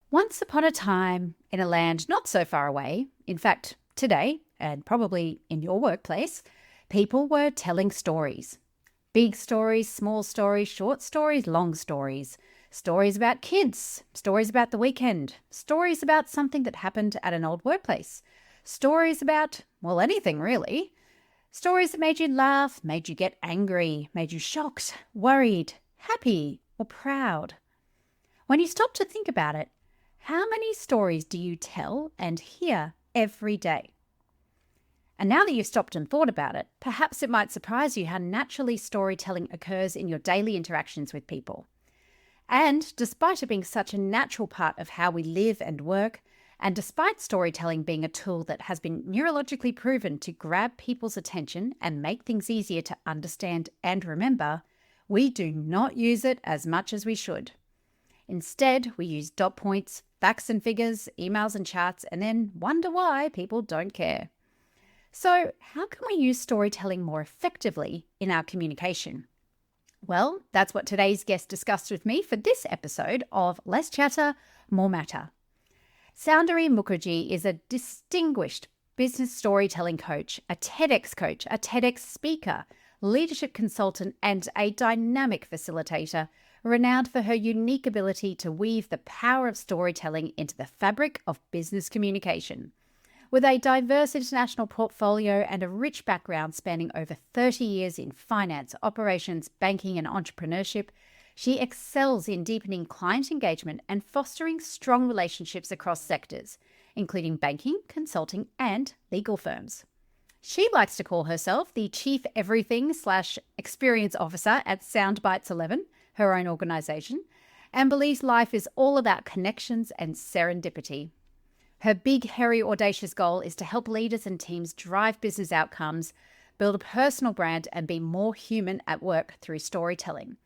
Once upon a time, in a land not so far away, in fact, today, and probably in your workplace, people were telling stories. Big stories, small stories, short stories, long stories. Stories about kids, stories about the weekend, stories about something that happened at an old workplace, stories about, well, anything really. Stories that made you laugh, made you get angry, made you shocked, worried, happy, or proud. When you stop to think about it, how many stories do you tell and hear every day? And now that you've stopped and thought about it, perhaps it might surprise you how naturally storytelling occurs in your daily interactions with people. And despite it being such a natural part of how we live and work, and despite storytelling being a tool that has been neurologically proven to grab people's attention and make things easier to understand and remember, we do not use it as much as we should. Instead, we use dot points, facts and figures, emails and charts, and then wonder why people don't care. So, how can we use storytelling more effectively in our communication? Well, that's what today's guest discussed with me for this episode of Less Chatter, More Matter. Soundari Mukherjea is a distinguished business storytelling coach, a TEDx speaker, leadership consultant, and a dynamic facilitator, renowned for her unique ability to weave the power of storytelling into the fabric of business communication. With a diverse international portfolio and a rich background spanning over 30 years in finance, operations, banking, and entrepreneurship, she excels in deepening client engagement and fostering strong relationships across sectors, including banking, consulting, and legal firms. She likes to call herself the Chief Everything/Experience Officer at Soundbites 11, her own organization, and believes life is all about connections and serendipity. Her big, hairy, audacious goal is to help leaders and teams drive business outcomes, build a personal brand, and be more human at work through storytelling.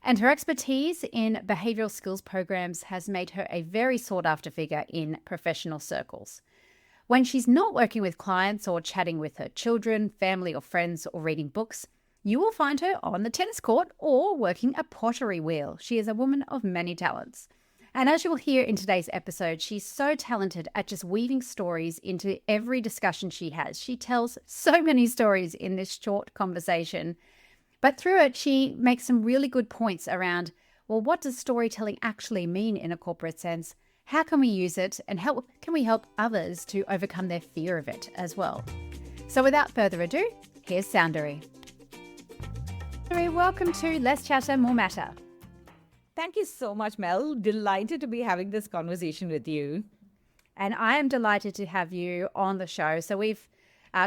And her expertise in behavioral skills programs has made her a very sought-after figure in professional circles. When she's not working with clients or chatting with her children, family, or friends, or reading books, you will find her on the tennis court or working a pottery wheel. She is a woman of many talents. And as you will hear in today's episode, she's so talented at just weaving stories into every discussion she has. She tells so many stories in this short conversation. But through it, she makes some really good points around, well, what does storytelling actually mean in a corporate sense? How can we use it? And how can we help others to overcome their fear of it as well? So without further ado, here's Soundari. Welcome to Less Chatter, More Matter. Thank you so much, Mel. Delighted to be having this conversation with you. And I am delighted to have you on the show. So we've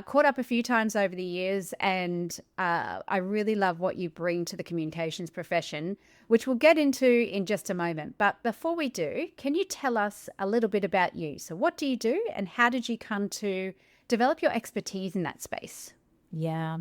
caught up a few times over the years, and I really love what you bring to the communications profession, which we'll get into in just a moment. But before we do, can you tell us a little bit about you? So what do you do, and how did you come to develop your expertise in that space? Yeah.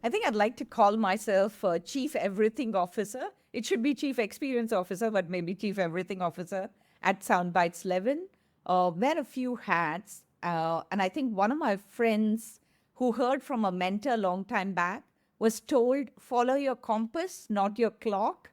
I think I'd like to call myself a Chief Everything Officer. It should be Chief Experience Officer, but maybe Chief Everything Officer at Soundbites 11. Wear a few hats. And I think one of my friends who heard from a mentor a long time back was told, follow your compass, not your clock.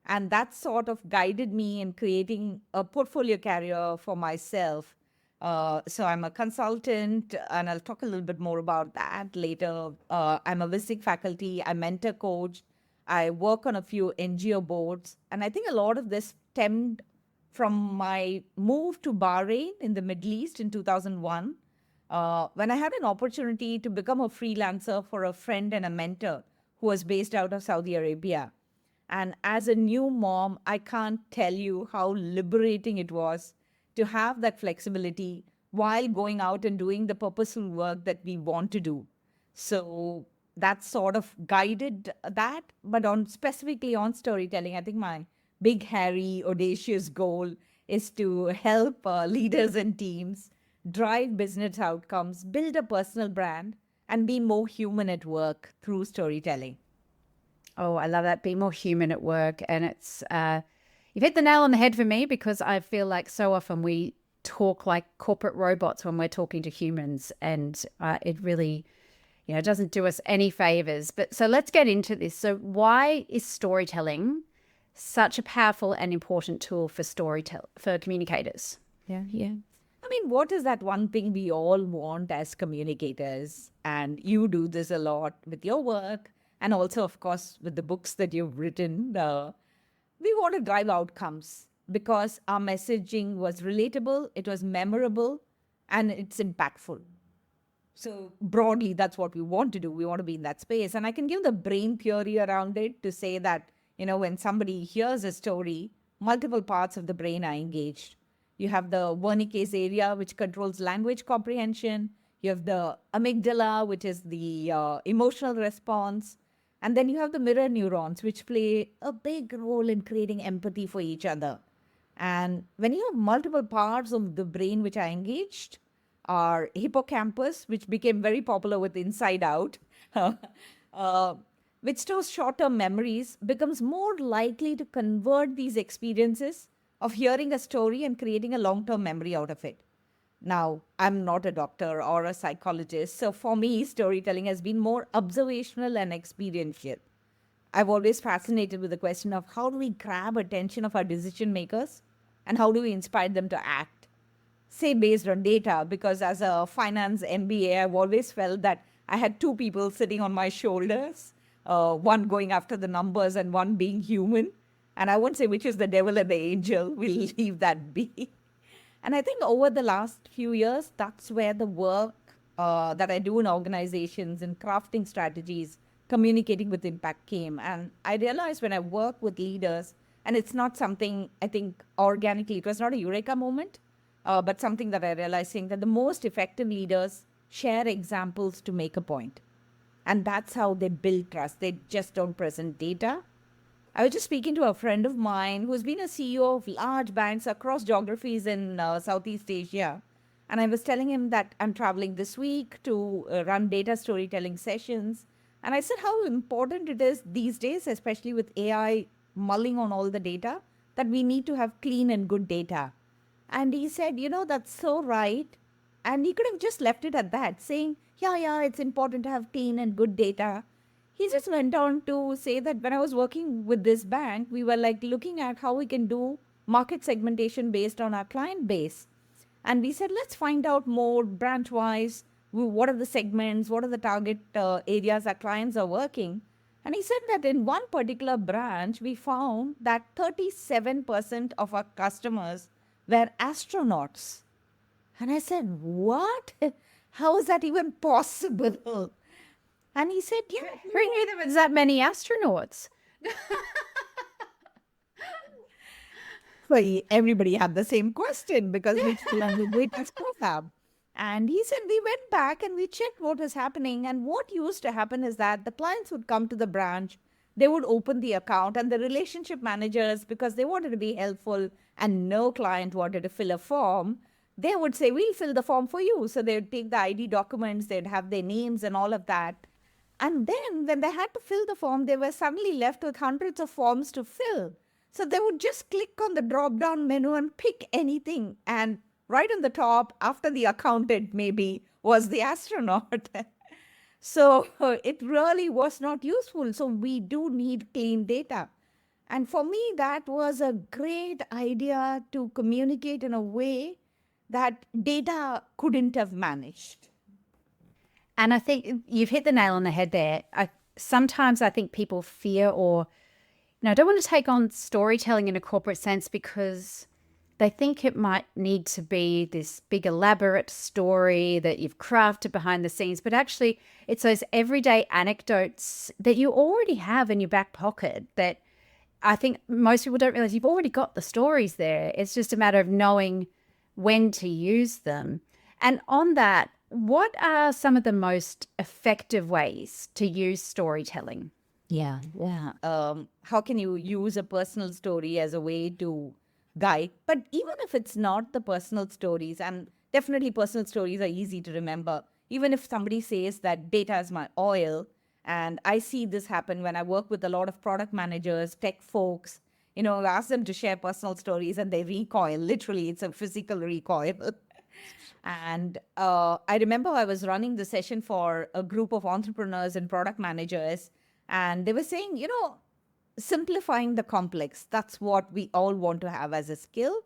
And that sort of guided me in creating a portfolio career for myself. So I'm a consultant, and I'll talk a little bit more about that later. I'm a visiting faculty, I mentor coach, I work on a few NGO boards. And I think a lot of this stemmed from my move to Bahrain in the Middle East in 2001, when I had an opportunity to become a freelancer for a friend and a mentor who was based out of Saudi Arabia. And as a new mom, I can't tell you how liberating it was to have that flexibility while going out and doing the purposeful work that we want to do. So that sort of guided that. But specifically on storytelling, I think my big, hairy, audacious goal is to help leaders and teams drive business outcomes, build a personal brand, and be more human at work through storytelling. Oh, I love that. Be more human at work. And it's you've hit the nail on the head for me, because I feel like so often we talk like corporate robots when we're talking to humans, and it really, doesn't do us any favors. But so let's get into this. So why is storytelling such a powerful and important tool for for communicators. Yeah, yeah. I mean, what is that one thing we all want as communicators? And you do this a lot with your work and also, of course, with the books that you've written. We want to drive outcomes because our messaging was relatable, it was memorable, and it's impactful. So broadly, that's what we want to do. We want to be in that space. And I can give the brain theory around it to say that, when somebody hears a story, multiple parts of the brain are engaged. You have the Wernicke's area, which controls language comprehension. You have the amygdala, which is the emotional response. And then you have the mirror neurons, which play a big role in creating empathy for each other. And when you have multiple parts of the brain which are engaged, our hippocampus, which became very popular with Inside Out, which stores short term memories, becomes more likely to convert these experiences of hearing a story and creating a long term memory out of it. Now, I'm not a doctor or a psychologist, so for me, storytelling has been more observational and experiential. I've always fascinated with the question of how do we grab attention of our decision makers and how do we inspire them to act? Say based on data, because as a finance MBA, I've always felt that I had two people sitting on my shoulders, one going after the numbers and one being human. And I won't say which is the devil and the angel, we'll leave that be. And I think over the last few years, that's where the work that I do in organizations and crafting strategies, communicating with impact came. And I realized when I work with leaders, and it's not something I think organically, it was not a eureka moment, but something that I realized saying that the most effective leaders share examples to make a point. And that's how they build trust. They just don't present data. I was just speaking to a friend of mine who's been a CEO of large banks across geographies in Southeast Asia. And I was telling him that I'm traveling this week to run data storytelling sessions. And I said how important it is these days, especially with AI mulling on all the data, that we need to have clean and good data. And he said, that's so right. And he could have just left it at that, saying, yeah, it's important to have clean and good data. He just went on to say that when I was working with this bank, we were like looking at how we can do market segmentation based on our client base. And we said, let's find out more branch wise. What are the segments? What are the target areas our clients are working? And he said that in one particular branch, we found that 37% of our customers were astronauts. And I said, what? How is that even possible? And he said, yeah. Who knew there was that many astronauts? So everybody had the same question because we did program. And he said, we went back and we checked what was happening. And what used to happen is that the clients would come to the branch, they would open the account, and the relationship managers, because they wanted to be helpful and no client wanted to fill a form, they would say, we'll fill the form for you. So they would take the ID documents, they'd have their names and all of that. And then when they had to fill the form, they were suddenly left with hundreds of forms to fill. So they would just click on the drop-down menu and pick anything. And right on the top, after the accountant maybe, was the astronaut. So it really was not useful. So we do need clean data. And for me, that was a great idea to communicate in a way that data couldn't have managed. And I think you've hit the nail on the head there. Sometimes I think people fear or, don't want to take on storytelling in a corporate sense because they think it might need to be this big elaborate story that you've crafted behind the scenes. But actually, it's those everyday anecdotes that you already have in your back pocket that I think most people don't realize you've already got the stories there. It's just a matter of knowing when to use them. And on that, what are some of the most effective ways to use storytelling? Yeah. How can you use a personal story as a way to guide? But even if it's not the personal stories, and definitely personal stories are easy to remember, even if somebody says that data is my oil, and I see this happen when I work with a lot of product managers, tech folks, I ask them to share personal stories and they recoil. Literally, it's a physical recoil. And I remember I was running the session for a group of entrepreneurs and product managers, and they were saying, simplifying the complex. That's what we all want to have as a skill.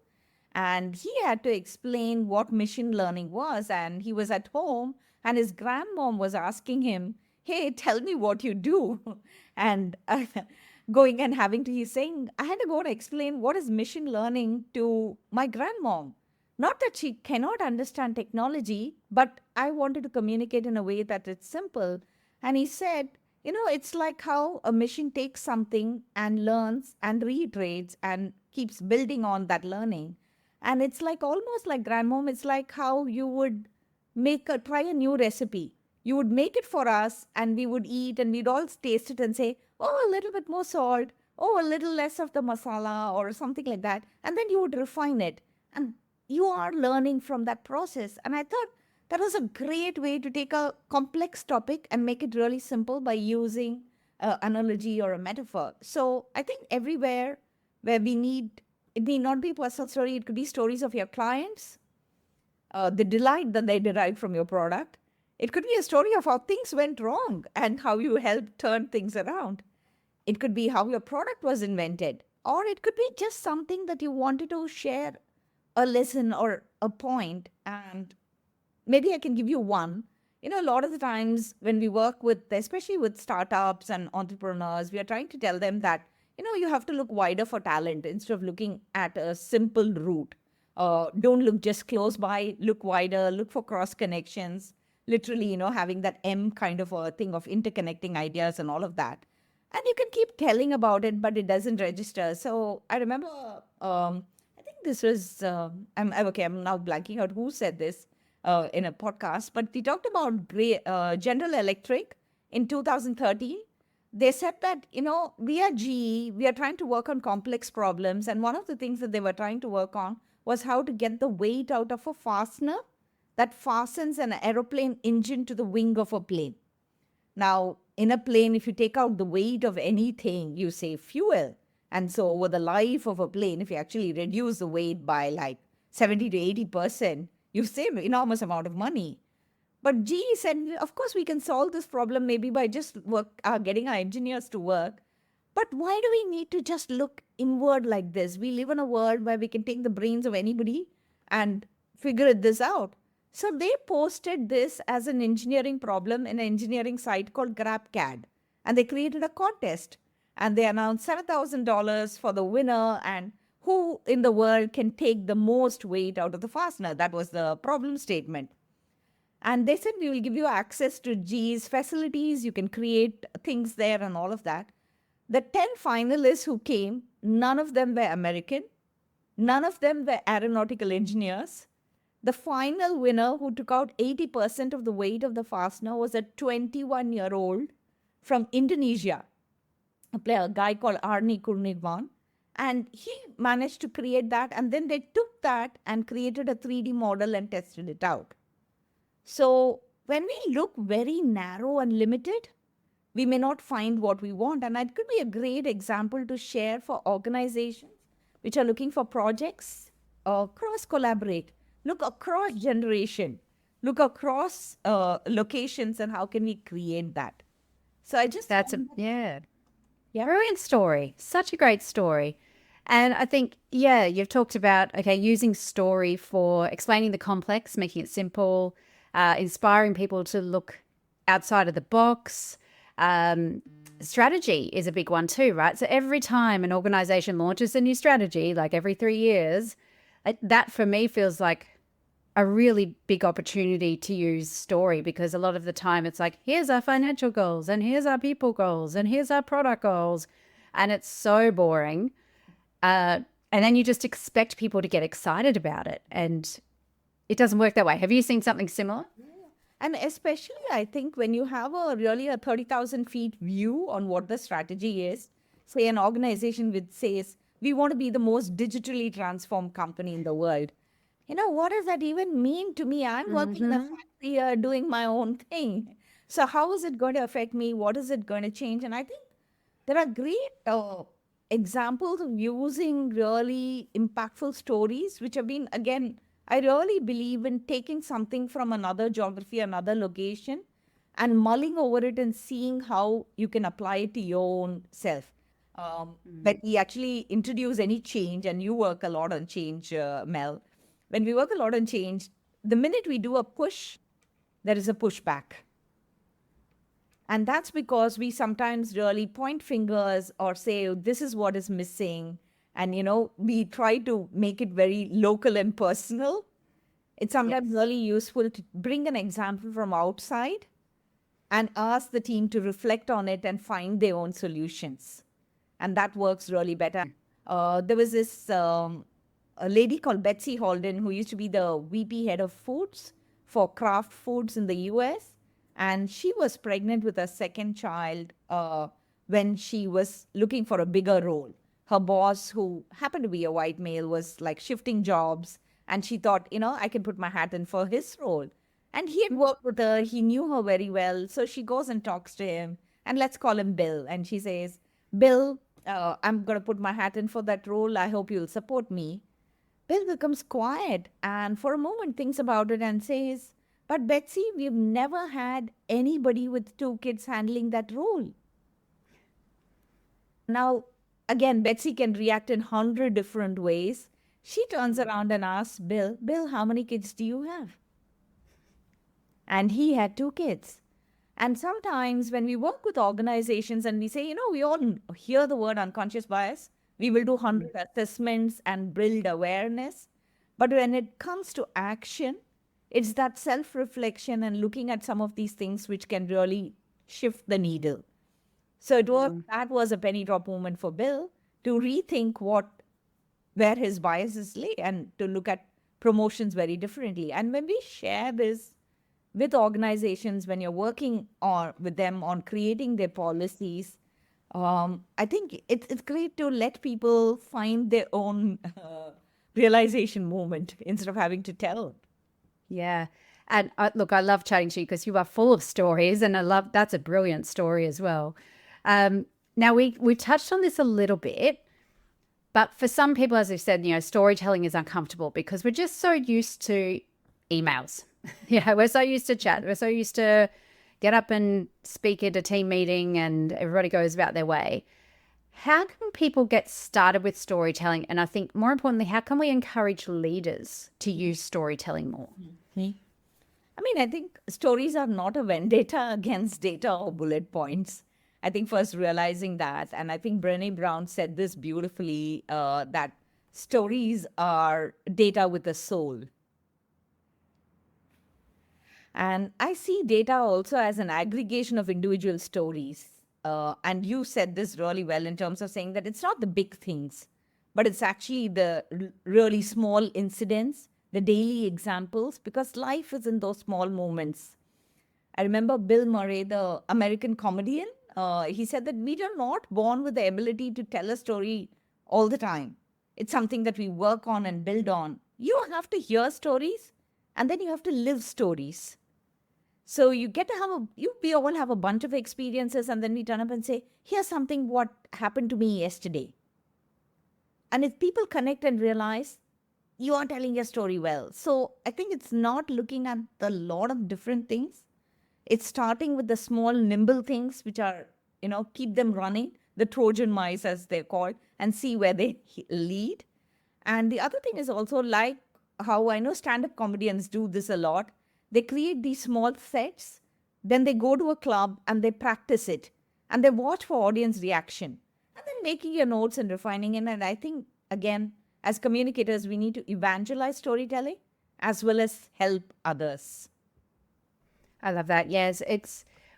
And he had to explain what machine learning was. And he was at home, and his grandmom was asking him, "Hey, tell me what you do." And going and having to, he's saying, I had to go and explain what is machine learning to my grandmom. Not that she cannot understand technology, but I wanted to communicate in a way that it's simple. And he said, it's like how a machine takes something and learns and reiterates and keeps building on that learning. And it's like almost like grandmom, it's like how you would try a new recipe. You would make it for us and we would eat and we'd all taste it and say, oh, a little bit more salt, oh, a little less of the masala or something like that. And then you would refine it. And you are learning from that process. And I thought that was a great way to take a complex topic and make it really simple by using an analogy or a metaphor. So I think everywhere where it need not be personal story, it could be stories of your clients, the delight that they derived from your product. It could be a story of how things went wrong and how you helped turn things around. It could be how your product was invented, or it could be just something that you wanted to share a lesson or a point. And maybe I can give you one. A lot of the times when we work with, especially with startups and entrepreneurs, we are trying to tell them that, you have to look wider for talent instead of looking at a simple route. Don't look just close by, look wider, look for cross connections. Literally, having that M kind of a thing of interconnecting ideas and all of that. And you can keep telling about it, but it doesn't register. So I remember, I think this was, I'm now blanking out who said this in a podcast, but they talked about General Electric in 2013. They said that, we are GE, we are trying to work on complex problems. And one of the things that they were trying to work on was how to get the weight out of a fastener that fastens an aeroplane engine to the wing of a plane. Now, in a plane, if you take out the weight of anything, you save fuel. And so over the life of a plane, if you actually reduce the weight by like 70 to 80%, you save an enormous amount of money. But GE said, of course, we can solve this problem maybe by just getting our engineers to work. But why do we need to just look inward like this? We live in a world where we can take the brains of anybody and figure this out. So they posted this as an engineering problem in an engineering site called GrabCAD. And they created a contest. And they announced $7,000 for the winner and who in the world can take the most weight out of the fastener. That was the problem statement. And they said, we will give you access to GE's facilities. You can create things there and all of that. The 10 finalists who came, none of them were American. None of them were aeronautical engineers. The final winner, who took out 80% of the weight of the fastener, was a 21-year-old from Indonesia, a guy called Arni Kurniawan. And he managed to create that. And then they took that and created a 3D model and tested it out. So when we look very narrow and limited, we may not find what we want. And that could be a great example to share for organizations which are looking for projects or cross-collaborate. Look across generation, look across locations, and how can we create that? So I just... Yeah. Brilliant story. Such a great story. And I think, you've talked about, using story for explaining the complex, making it simple, inspiring people to look outside of the box. Strategy is a big one too, right? So every time an organization launches a new strategy, like every 3 years, that for me feels like a really big opportunity to use story, because a lot of the time it's like, here's our financial goals and here's our people goals and here's our product goals. And it's so boring. And then you just expect people to get excited about it. And it doesn't work that way. Have you seen something similar? And especially, I think, when you have a 30,000 feet view on what the strategy is, say an organization which says, we want to be the most digitally transformed company in the world. What does that even mean to me? I'm working in a factory here doing my own thing. So how is it going to affect me? What is it going to change? And I think there are great examples of using really impactful stories, which have been, again, I really believe in taking something from another geography, another location, and mulling over it and seeing how you can apply it to your own self. when we actually introduce any change, and you work a lot on change, Mel. When we work a lot on change, the minute we do a push, there is a pushback. And that's because we sometimes really point fingers or say, "Oh, this is what is missing." And, we try to make it very local and personal. It's sometimes really useful to bring an example from outside and ask the team to reflect on it and find their own solutions. And that works really better. There was this a lady called Betsy Holden who used to be the VP head of foods for Kraft Foods in the US. And she was pregnant with a second child when she was looking for a bigger role. Her boss, who happened to be a white male, was like shifting jobs. And she thought, I can put my hat in for his role. And he had worked with her. He knew her very well. So she goes and talks to him. And let's call him Bill. And she says, "Bill, I'm going to put my hat in for that role. I hope you'll support me." Bill becomes quiet and for a moment thinks about it and says, "But Betsy, we've never had anybody with 2 kids handling that role." Now, again, Betsy can react in 100 different ways. She turns around and asks Bill, how many kids do you have? And he had 2 kids. And sometimes when we work with organizations and we say, we all hear the word unconscious bias, we will do 100 assessments and build awareness. But when it comes to action, it's that self-reflection and looking at some of these things which can really shift the needle. So that was a penny drop moment for Bill to rethink where his biases lay and to look at promotions very differently. And when we share this with organizations, when you're working with them on creating their policies, I think it's great to let people find their own realization moment instead of having to tell. Yeah. And look, I love chatting to you because you are full of stories, and that's a brilliant story as well. Now we touched on this a little bit, but for some people, as I said, storytelling is uncomfortable because we're just so used to emails. Yeah, we're so used to chat. We're so used to get up and speak at a team meeting and everybody goes about their way. How can people get started with storytelling? And I think more importantly, how can we encourage leaders to use storytelling more? I think stories are not a vendetta against data or bullet points. I think first realizing that, and I think Brené Brown said this beautifully, that stories are data with a soul. And I see data also as an aggregation of individual stories. And you said this really well in terms of saying that it's not the big things, but it's actually the really small incidents, the daily examples, because life is in those small moments. I remember Bill Murray, the American comedian, he said that we are not born with the ability to tell a story all the time. It's something that we work on and build on. You have to hear stories, and then you have to live stories. So you get to we all have a bunch of experiences, and then we turn up and say, "Here's something what happened to me yesterday." And if people connect and realize, you are telling your story well. So I think it's not looking at a lot of different things. It's starting with the small, nimble things, which are, keep them running, the Trojan mice, as they're called, and see where they lead. And the other thing is also like how I know stand-up comedians do this a lot. They create these small sets, then they go to a club and they practice it, and they watch for audience reaction, and then making your notes and refining it. And I think, again, as communicators, we need to evangelize storytelling as well as help others. I love that. Yes,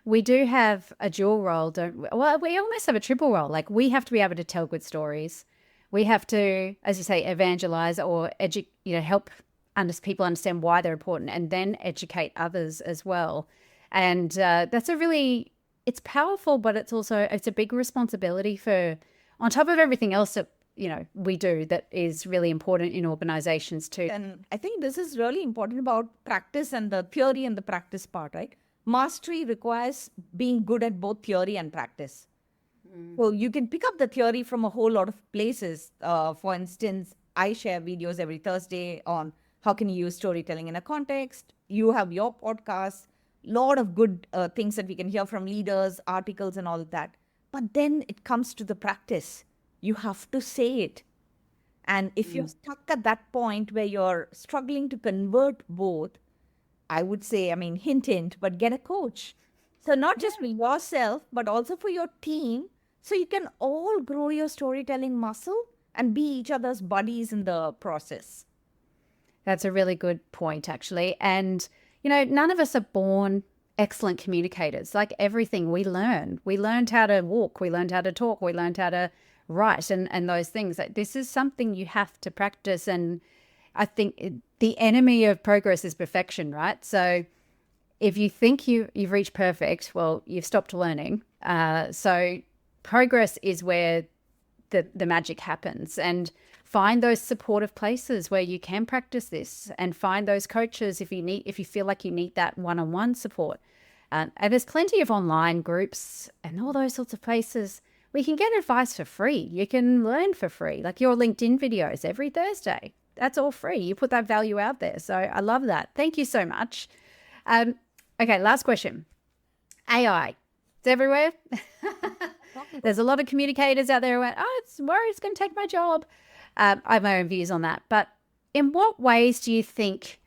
we do have a dual role, don't we? Well, we almost have a triple role. Like we have to be able to tell good stories. We have to, as you say, evangelize or help people understand why they're important, and then educate others as well. And that's it's powerful, but it's a big responsibility on top of everything else that we do that is really important in organizations too. And I think this is really important about practice and the theory and the practice part, right? Mastery requires being good at both theory and practice. Well, you can pick up the theory from a whole lot of places. For instance, I share videos every Thursday on how can you use storytelling in a context. You have your podcast, lot of good things that we can hear from leaders, articles and all of that. But then it comes to the practice. You have to say it. And if you're stuck at that point where you're struggling to convert both, I would say, I mean, hint, hint, but get a coach. So not just for yourself, but also for your team. So you can all grow your storytelling muscle and be each other's buddies in the process. That's a really good point, actually. And, none of us are born excellent communicators. Like everything we learn. We learned how to walk, we learned how to talk, we learned how to write and those things. Like, this is something you have to practice. And I think the enemy of progress is perfection, right? So if you think you've reached perfect, well, you've stopped learning. So progress is where the magic happens. And find those supportive places where you can practice this, and find those coaches if you feel like you need that one-on-one support. And there's plenty of online groups and all those sorts of places where you can get advice for free. You can learn for free, like your LinkedIn videos every Thursday. That's all free. You put that value out there. So I love that. Thank you so much. Okay, last question. AI. It's everywhere. There's a lot of communicators out there who went, it's worried it's going to take my job. I have my own views on that. But in what ways do you think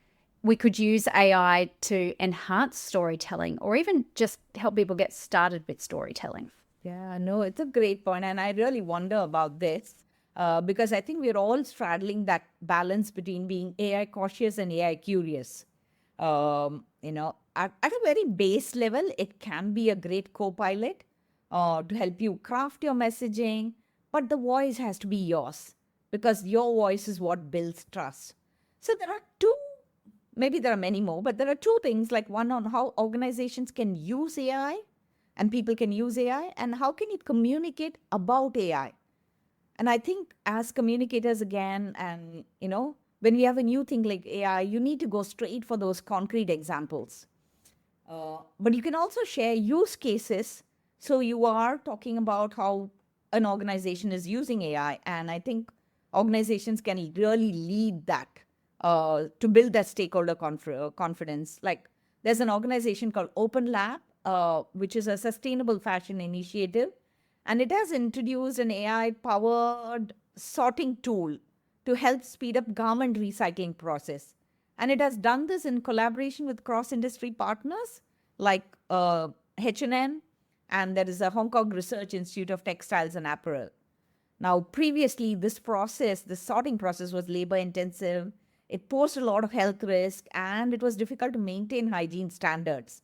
we could use AI to enhance storytelling, or even just help people get started with storytelling? Yeah, no, it's a great point. And I really wonder about this because I think we're all straddling that balance between being AI cautious and AI curious. At a very base level, it can be a great co-pilot to help you craft your messaging, but the voice has to be yours because your voice is what builds trust. So there are two, maybe there are many more, but there are two things, like one on how organizations can use AI and people can use AI, and how can it communicate about AI. And I think as communicators again, and when we have a new thing like AI, you need to go straight for those concrete examples. But you can also share use cases. So you are talking about how an organization is using AI. And I think organizations can really lead that to build that stakeholder confidence. Like there's an organization called Open Lab, which is a sustainable fashion initiative. And it has introduced an AI-powered sorting tool to help speed up garment recycling process. And it has done this in collaboration with cross-industry partners like H&M, and there is a Hong Kong Research Institute of Textiles and Apparel. Now, previously, this sorting process was labor-intensive. It posed a lot of health risk, and it was difficult to maintain hygiene standards.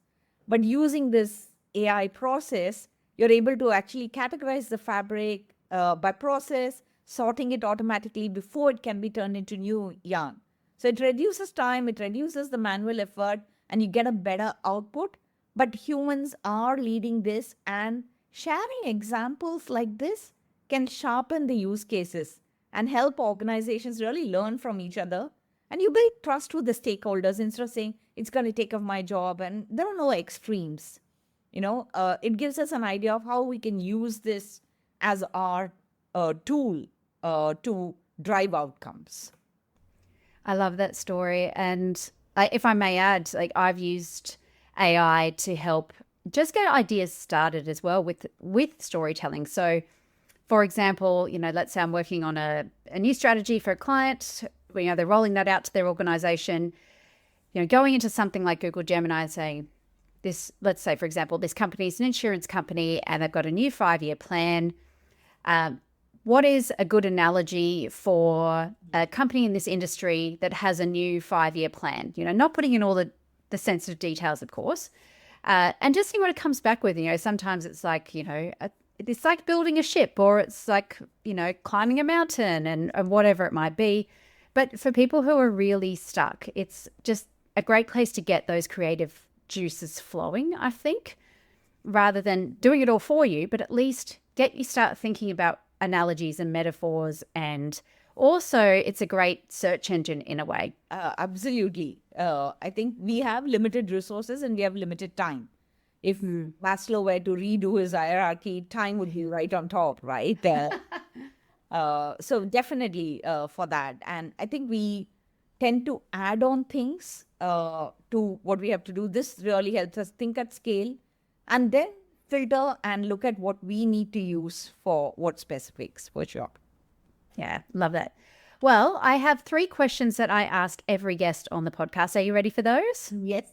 But using this AI process, you're able to actually categorize the fabric by process, sorting it automatically before it can be turned into new yarn. So it reduces time, it reduces the manual effort, and you get a better output. But humans are leading this, and sharing examples like this can sharpen the use cases and help organizations really learn from each other. And you build trust with the stakeholders instead of saying, it's going to take off my job. And there are no extremes. It gives us an idea of how we can use this as our tool to drive outcomes. I love that story. And if I may add, like I've used AI to help just get ideas started as well with storytelling. So, for example, let's say I'm working on a new strategy for a client. They're rolling that out to their organization. Going into something like Google Gemini and saying, this, let's say, for example, this company is an insurance company and they've got a new 5-year plan. What is a good analogy for a company in this industry that has a new 5-year plan? Not putting in all the sensitive details, of course, and just seeing what it comes back with. Sometimes it's like, it's like building a ship, or it's like, climbing a mountain and whatever it might be. But for people who are really stuck, it's just a great place to get those creative juices flowing, I think, rather than doing it all for you, but at least get you start thinking about analogies and metaphors. And also it's a great search engine in a way. Absolutely. I think we have limited resources and we have limited time. If Maslow were to redo his hierarchy, time would be right on top, right? So definitely for that. And I think we tend to add on things to what we have to do. This really helps us think at scale. And then filter and look at what we need to use for what specifics, for sure. Yeah, love that. Well, I have 3 questions that I ask every guest on the podcast. Are you ready for those? Yes.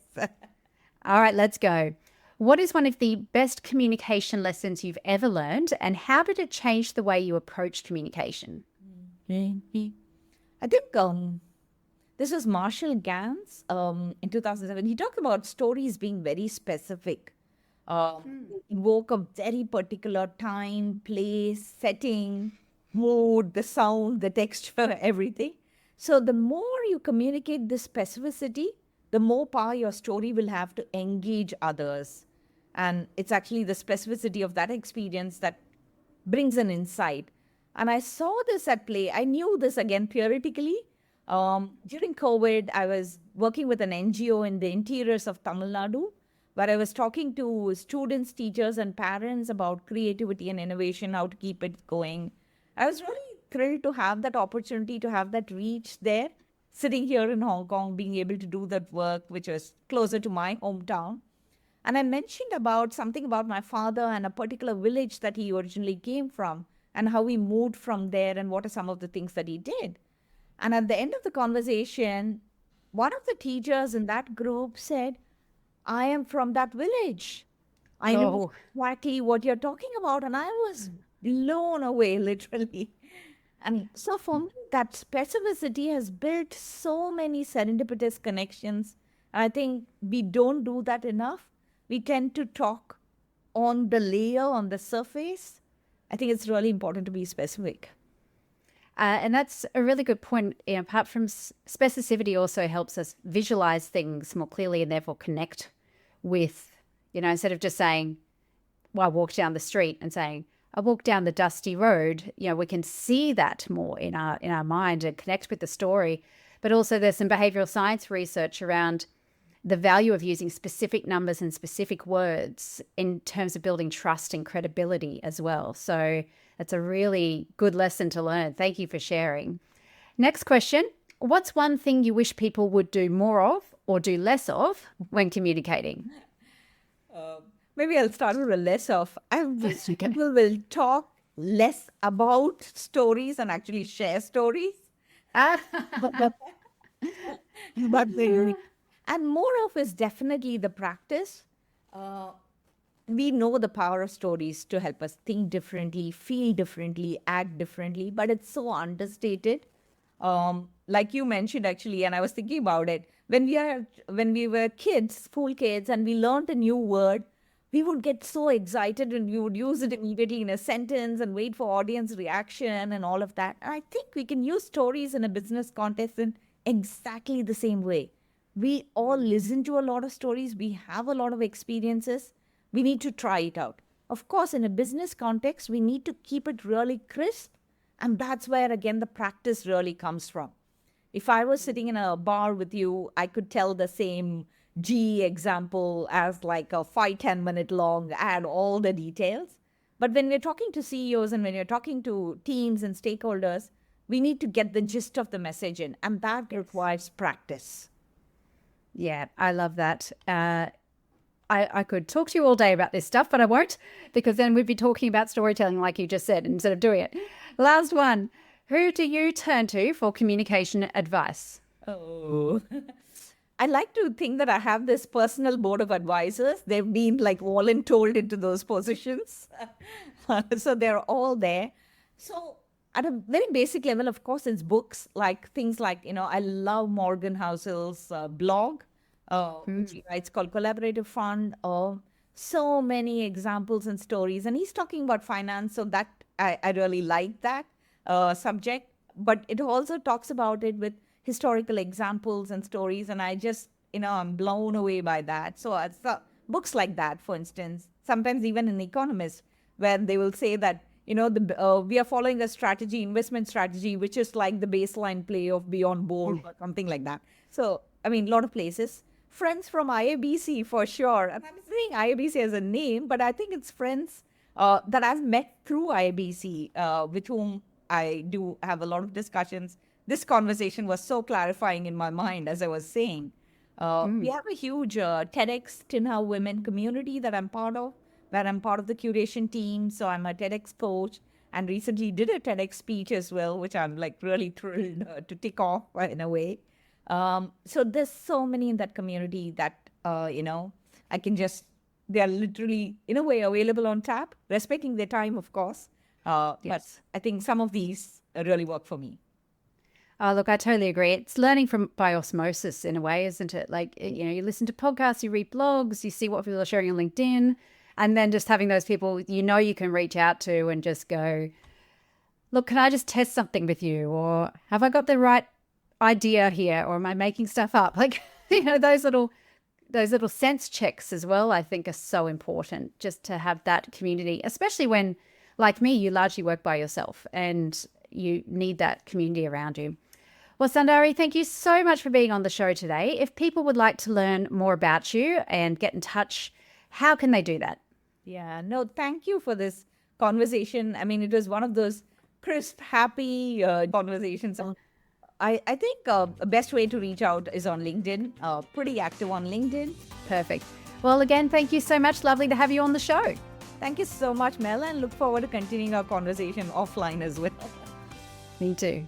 All right, let's go. What is one of the best communication lessons you've ever learned, and how did it change the way you approach communication? I think this was Marshall Gans in 2007. He talked about stories being very specific. Evoke a very particular time, place, setting, mood, the sound, the texture, everything. So the more you communicate this specificity, the more power your story will have to engage others. And it's actually the specificity of that experience that brings an insight. And I saw this at play. I knew this again theoretically. During COVID, I was working with an NGO in the interiors of Tamil Nadu, where I was talking to students, teachers, and parents about creativity and innovation, how to keep it going. I was really thrilled to have that opportunity, to have that reach there, sitting here in Hong Kong, being able to do that work, which was closer to my hometown. And I mentioned about something about my father and a particular village that he originally came from, and how he moved from there, and what are some of the things that he did. And at the end of the conversation, one of the teachers in that group said, I am from that village. I know exactly what you're talking about. And I was blown away, literally. And so for me, that specificity has built so many serendipitous connections. And I think we don't do that enough. We tend to talk on the layer, on the surface. I think it's really important to be specific. And that's a really good point. Apart from specificity, also helps us visualize things more clearly and therefore connect with, instead of just saying, well, I walked down the street, and saying, I walked down the dusty road. We can see that more in our mind and connect with the story. But also there's some behavioral science research around the value of using specific numbers and specific words in terms of building trust and credibility as well. So that's a really good lesson to learn. Thank you for sharing. Next question. What's one thing you wish people would do more of or do less of when communicating? Maybe I'll start with a less of. I wish people will talk less about stories and actually share stories. But and more of is definitely the practice. We know the power of stories to help us think differently, feel differently, act differently, but it's so understated. Like you mentioned, actually, and I was thinking about it. When we were kids, school kids, and we learned a new word, we would get so excited and we would use it immediately in a sentence and wait for audience reaction and all of that. And I think we can use stories in a business context in exactly the same way. We all listen to a lot of stories. We have a lot of experiences. We need to try it out. Of course, in a business context, we need to keep it really crisp. And that's where, again, the practice really comes from. If I was sitting in a bar with you, I could tell the same G example as like a 5-10 minute long, add all the details. But when we're talking to CEOs and when you're talking to teams and stakeholders, we need to get the gist of the message in. And that requires practice. Yeah, I love that. I could talk to you all day about this stuff, but I won't, because then we'd be talking about storytelling like you just said instead of doing it. Last one. Who do you turn to for communication advice? Oh, I like to think that I have this personal board of advisors. They've been like voluntold into those positions. So they're all there. So at a very basic level, of course, it's books, like things like, I love Morgan Housel's blog. Which he writes called Collaborative Fund. So many examples and stories. And he's talking about finance. So that I really like that subject. But it also talks about it with historical examples and stories. And I just, I'm blown away by that. So books like that, for instance, sometimes even in Economist, where they will say that, we are following a strategy, investment strategy, which is like the baseline play of Beyond Board or something like that. So, a lot of places. Friends from IABC for sure. And I'm saying IABC as a name, but I think it's friends that I've met through IABC, with whom I do have a lot of discussions. This conversation was so clarifying in my mind, as I was saying. We have a huge TEDx Tinha women community that I'm part of, where I'm part of the curation team. So I'm a TEDx coach and recently did a TEDx speech as well, which I'm like really thrilled to tick off in a way. So there's so many in that community that, I can just, they're literally in a way available on tap, respecting their time, of course. But Yes. I think some of these really work for me. Oh, look, I totally agree. It's learning from by osmosis in a way, isn't it? Like, you listen to podcasts, you read blogs, you see what people are sharing on LinkedIn, and then just having those people you can reach out to and just go, look, can I just test something with you? Or have I got the right idea here? Or am I making stuff up? Like, those little sense checks as well, I think are so important just to have that community, especially when, like me, you largely work by yourself and you need that community around you. Well, Soundari, thank you so much for being on the show today. If people would like to learn more about you and get in touch, how can they do that? Yeah, no, thank you for this conversation. I mean, it was one of those crisp, happy conversations. I think the best way to reach out is on LinkedIn. Pretty active on LinkedIn. Perfect. Well, again, thank you so much. Lovely to have you on the show. Thank you so much, Mel, and look forward to continuing our conversation offline as well. Me too.